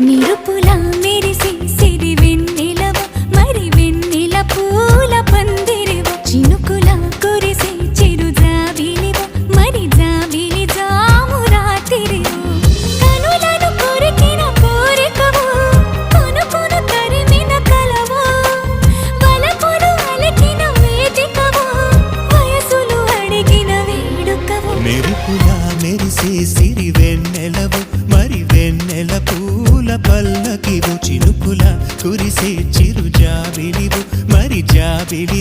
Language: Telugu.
నిరుపుల మెరిసే సిరి వెన్నెలవ మరి వెన్నెల పూల పందిరివ చినుకుల కురిసే చిరు జాబిలివ మరి జాబిలి జాము రాత్రివ కనులను కొరికిన కోరికవు కొనుకొను తరిమిన కలవు వలపులు అలికిన వేదికవు వయసులు అడిగిన వేడుకవు మెరుపుల మెరిసే సిరి వెన్నెలవు మరి వెన్నెల పూల పల్లకివు చినుకుల కురిసే చిరు జాబిలివు మరి జాబిలి